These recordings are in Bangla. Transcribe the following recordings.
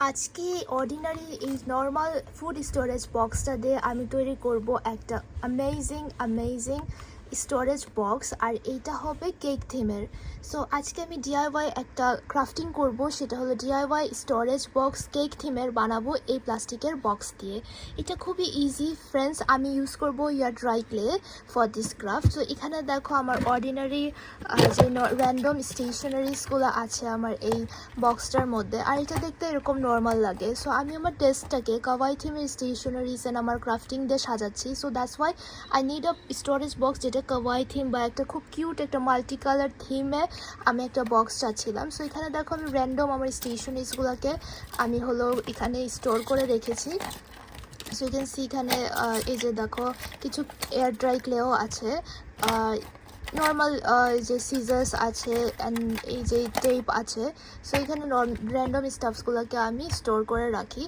আজকে অর্ডিনারি এই নর্মাল ফুড স্টোরেজ বক্সটা দিয়ে আমি তৈরি করব একটা অ্যামেজিং স্টোরেজ বক্স, আর এইটা হবে কেক থিমের। সো আজকে আমি ডিআইওয়াই একটা ক্রাফটিং করব, সেটা হলো ডিআইওয়াই স্টোরেজ বক্স কেক থিমের বানাবো এই প্লাস্টিকের বক্স দিয়ে। এটা খুবই ইজি ফ্রেন্ডস। আমি ইউজ করব air dry clay for this craft. So এখানে দেখো আমার অর্ডিনারি যে র্যান্ডম স্টেশনারিজগুলো আছে আমার এই বক্সটার মধ্যে, আর এটা দেখতে এরকম নর্মাল লাগে। সো আমি আমার ডেস্কটাকে কাওয়াই থিমের স্টেশনারিজ অ্যান্ড আমার ক্রাফটিং দিয়ে সাজাচ্ছি। So that's why I need a storage box যেটা কাওয়াই থিম বা একটা খুব কিউট একটা মাল্টি কালার থিমে আমি একটা বক্স চাচ্ছিলাম। সো এখানে দেখো আমি র্যান্ডম আমার স্টেশনারিজগুলোকে আমি হলো এখানে স্টোর করে রেখেছি। সো ইউ ক্যান সি এখানে এই যে দেখো কিছু এয়ার ড্রাই ক্লেও আছে, নর্মাল যে সিজার্স আছে অ্যান্ড এই যে টেপ আছে। সো এখানে র্যান্ডম স্টাফসগুলোকে আমি স্টোর করে রাখি।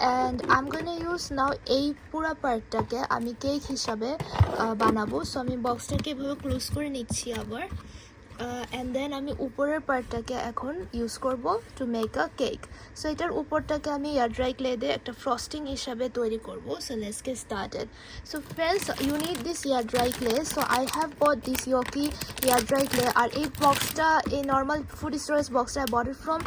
And I am gonna use now এই পুরো পার্টটাকে আমি কেক হিসাবে বানাবো। সো আমি বক্সটাকে এভাবে ক্লোজ করে নিচ্ছি আবার, অ্যান্ড দেন আমি উপরের পার্টটাকে এখন ইউজ করব to make a cake. So এটার উপরটাকে আমি এয়ার ড্রাই ক্লে দিয়ে একটা ফ্রস্টিং হিসাবে তৈরি করব। So let's get started. So friends, you need this air dry clay. So I have bought this yucky air dry clay. আর এই বক্সটা, এই নর্মাল ফুড স্টোরেজ বক্সটা আই বট ইট ফ্রম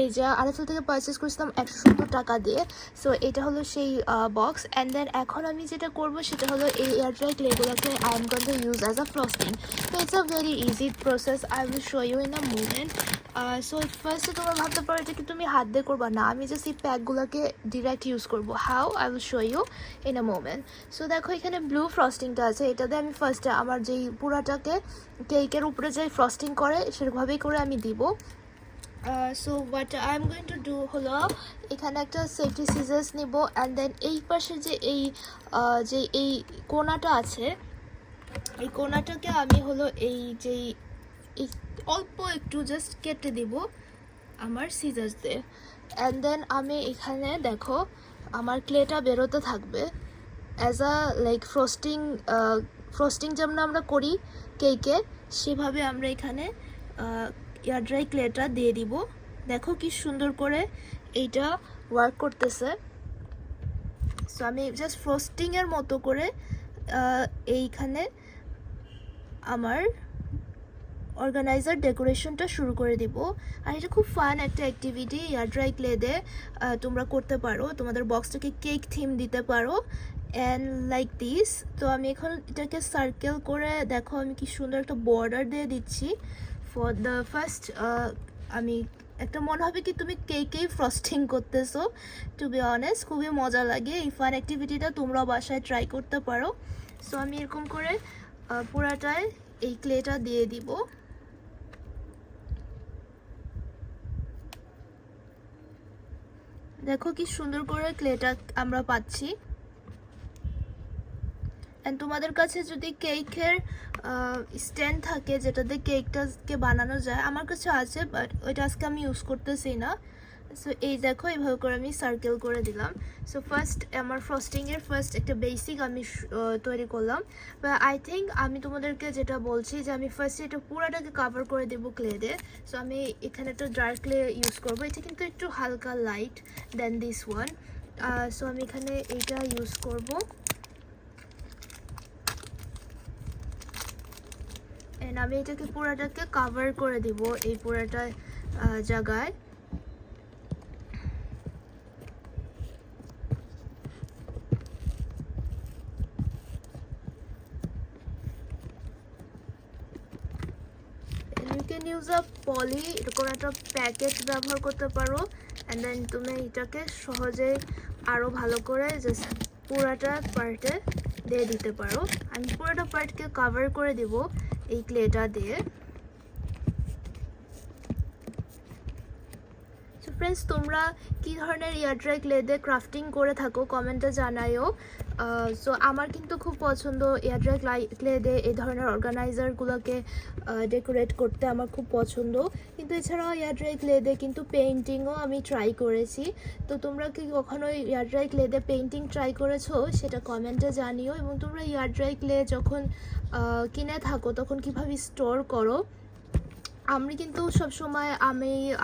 এই যে আরএফএল থেকে পারচেস করেছিলাম 170 টাকা দিয়ে। সো এটা হলো সেই বক্স। অ্যান্ড দেন এখন আমি যেটা করব সেটা হলো এই এয়ার ড্রাই ক্লেগুলোকে I am going to use as a frosting. So it's a very easy process. I will show you in a moment. So first তোমরা ভাবতে পারো যে কি তুমি হাত দিয়ে করবা, না আমি জাস্ট এই প্যাকগুলোকে ডিরেক্ট ইউজ করব। How, I will show you in a moment. So দেখো এখানে ব্লু ফ্রস্টিংটা আছে, এটা দিয়ে আমি ফার্স্টে আমার যেই পুরাটাকে কেকের উপরে যে ফ্রস্টিং করে সেরকমভাবেই করে আমি দিব। So what I am going to do হলো এখানে একটা সেফটি সিজার্স নিব, অ্যান্ড দেন এই পাশে যে এই কোনাটা আছে, এই কোনাটাকে আমি হলো এই অল্প একটু জাস্ট কেটে দিব আমার সিজার্স দিয়ে। অ্যান্ড দেন আমি এখানে দেখো আমার ক্লেটা বেরোতে থাকবে অ্যাজ আ লাইক ফ্রস্টিং যেমন আমরা করি কেকে, সেভাবে আমরা এখানে এয়ার ড্রাই ক্লেটা দিয়ে দিব। দেখো কি সুন্দর করে এইটা ওয়ার্ক করতেছে। সো আমি জাস্ট ফ্রস্টিংয়ের মতো করে এইখানে আমার অর্গানাইজার ডেকোরেশনটা শুরু করে দিব। আর এটা খুব ফান একটা অ্যাক্টিভিটি, এয়ার ড্রাই ক্লে দিয়ে তোমরা করতে পারো, তোমাদের বক্সটাকে কেক থিম দিতে পারো অ্যান্ড লাইক দিস। তো আমি এখন এটাকে সার্কেল করে দেখো আমি কি সুন্দর একটা বর্ডার দিয়ে দিচ্ছি ফর দ্য ফার্স্ট। আমি একটা মনে হবে কি তুমি কেকেই ফ্রস্টিং করতেছো। টু বি অনেস্ট খুবই মজা লাগে এই ফান অ্যাক্টিভিটিটা, তোমরাও বাসায় ট্রাই করতে পারো। সো আমি এরকম করে পুরাটায় এই ক্লেটা দিয়ে দিব। দেখো কি সুন্দর করে ক্লেটা আমরা পাচ্ছি। অ্যান্ড তোমাদের কাছে যদি কেকের স্ট্যান্ড থাকে যেটাতে কেকটাকে বানানো যায়, আমার কাছে আছে, বাট ওইটা আজকে আমি ইউজ করতেছি না। সো এই দেখো এইভাবে করে আমি সার্কেল করে দিলাম। সো ফার্স্ট আমার ফ্রস্টিংয়ের একটা বেসিক আমি তৈরি করলাম। বা আই থিঙ্ক আমি তোমাদেরকে যেটা বলছি যে আমি ফার্স্টে এটা পুরাটাকে কাভার করে দেবো ক্লে দিয়ে। সো আমি এখানে একটা ডার্ক ক্লে ইউজ করবো, এটা কিন্তু একটু হালকা light then this one. So আমি এখানে এইটা ইউজ করবো। এন্ড আমি এটাকে পুরাটাকে কাভার করে দিব এই পুরাটা জায়গায়। ইউ ক্যান ইউজ আ পলি, এরকম একটা প্যাকেট ব্যবহার করতে পারো। অ্যান্ড দেন তুমি এটাকে সহজে আরও ভালো করে জাস্ট পুরাটা পার্টে দিয়ে দিতে পারো। আমি পুরোটা পার্টকে কাভার করে দিব এই ক্লেটা দিয়ে। সো ফ্রেন্ডস, তোমরা কী ধরনের এয়ার ড্রাই ক্লে দিয়ে ক্রাফটিং করে থাকো কমেন্টে জানাইও। সো আমার কিন্তু খুব পছন্দ এয়ার ড্রাই ক্লে দিয়ে এই ধরনের অর্গানাইজারগুলোকে ডেকোরেট করতে আমার খুব পছন্দ। কিন্তু এছাড়াও এয়ার ড্রাই ক্লে দিয়ে কিন্তু পেইন্টিংও আমি ট্রাই করেছি। তো তোমরা কি কখনো এয়ার ড্রাই ক্লে দিয়ে পেইন্টিং ট্রাই করেছো সেটা কমেন্টে জানিও। এবং তোমরা এয়ার ড্রাই ক্লে যখন কিনে থাকো তখন কীভাবে স্টোর করো আমি কিন্তু সবসময়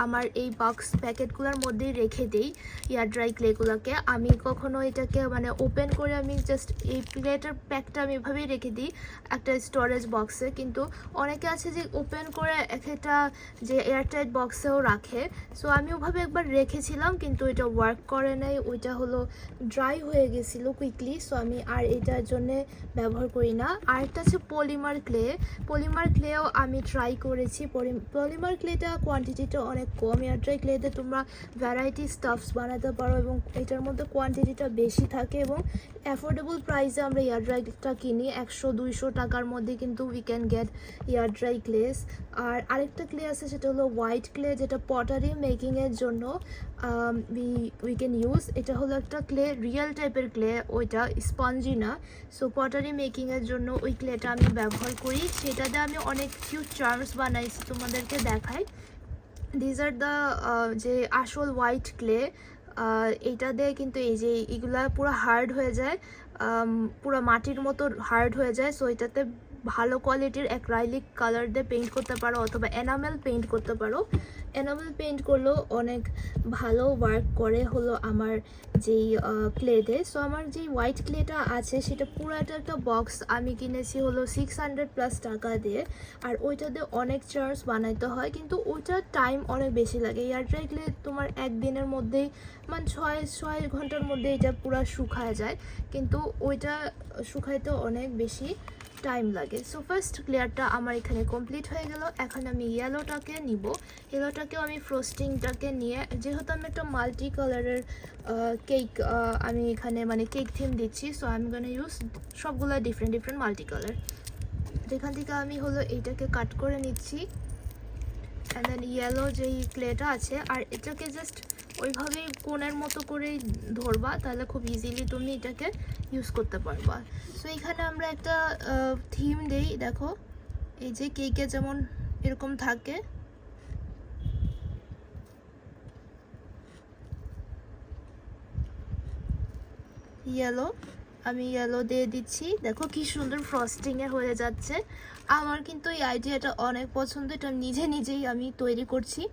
আমার এই বক্স প্যাকেটগুলোর মধ্যেই রেখে দিই এয়ার ড্রাই ক্লেগুলোকে। আমি কখনো এটাকে মানে ওপেন করে আমি জাস্ট এই প্লেটের প্যাকটা আমি এভাবেই রেখে দিই একটা স্টোরেজ বক্সে। কিন্তু অনেকে আছে যে ওপেন করে একটা যে এয়ারটাইট বক্সেও রাখে। সো আমি ওভাবে একবার রেখেছিলাম কিন্তু এটা ওয়ার্ক করে নাই, ওইটা হলো ড্রাই হয়ে গেছিলো কুইকলি। সো আমি আর এটার জন্যে ব্যবহার করি না। আরেকটা আছে পলিমার ক্লে। পলিমার ক্লেও আমি ট্রাই করেছি। পলিমার ক্লেটা কোয়ান্টিটিটা অনেক কম। এয়ার ড্রাই ক্লেতে তোমরা ভ্যারাইটি স্টাফস বানাতে পারো এবং এটার মধ্যে কোয়ান্টিটিটা বেশি থাকে এবং অ্যাফোর্ডেবল প্রাইসে আমরা এয়ার ড্রাইটা কিনি 100-200 টাকার মধ্যে কিন্তু we can get air dry clays. আর আরেকটা ক্লে আছে সেটা হলো হোয়াইট ক্লে, যেটা পটারি মেকিংয়ের জন্য উই ক্যান ইউজ। এটা হলো একটা ক্লে, রিয়েল টাইপের ক্লে, ওইটা স্পঞ্জি না। সো পটারি মেকিংয়ের জন্য ওই ক্লেটা আমি ব্যবহার করি। সেটাতে আমি অনেক কিউট চার্মস বানাইছি, তোমাদেরকে দেখাই। দিজ আর দ্য যে আসল হোয়াইট ক্লে। এইটা দিয়ে কিন্তু এই যে এগুলা পুরো হার্ড হয়ে যায়, পুরো মাটির মতো হার্ড হয়ে যায়। সো এটাতে ভালো কোয়ালিটির অ্যাক্রাইলিক কালার দিয়ে পেইন্ট করতে পারো অথবা এনামেল পেইন্ট করতে পারো। এনামেল পেইন্ট করলেও অনেক ভালো ওয়ার্ক করে হলো আমার যেই ক্লেতে। সো আমার যেই হোয়াইট ক্লেটা আছে সেটা পুরোটা একটা বক্স আমি কিনেছি হলো 600+ টাকা দিয়ে। আর ওইটাতে অনেক চার্জ বানাইতে হয় কিন্তু ওইটার টাইম অনেক বেশি লাগে। এয়ার ড্রাই ক্লে তোমার একদিনের মধ্যেই মানে 6 ঘন্টার মধ্যে এটা পুরো শুকায় যায়, কিন্তু ওইটা শুকাইতে অনেক বেশি টাইম লাগে। সো ফার্স্ট ক্লিয়ারটা আমার এখানে কমপ্লিট হয়ে গেল। এখন আমি ইয়েলোটাকে নিব। ইয়েলোটাকেও আমি ফ্রস্টিংটাকে নিয়ে, যেহেতু আমি একটা মাল্টি কালারের কেক আমি এখানে মানে কেক থিম দিচ্ছি, সো আমি গোনা ইউজ সবগুলো ডিফারেন্ট মাল্টি কালার। যেখান থেকে আমি হলো এইটাকে কাট করে নিচ্ছি অ্যান্ড দেন ইয়েলো যেই ক্লেটা আছে, আর এটাকে জাস্ট ওইভাবেই কোণের মতো করেই ধরবা, তাহলে খুব ইজিলি তুমি এটাকে ইউজ করতে পারবা। সো এখানে আমরা একটা থিম দেই, দেখো এই যে কেকে যেমন এরকম থাকে, ইয়েলো, আমি ইয়েলো দিয়ে দিচ্ছি। দেখো কি সুন্দর ফ্রস্টিংয়ে হয়ে যাচ্ছে। আমার কিন্তু এই আইডিয়াটা অনেক পছন্দ, এটা নিজেই আমি তৈরি করছি।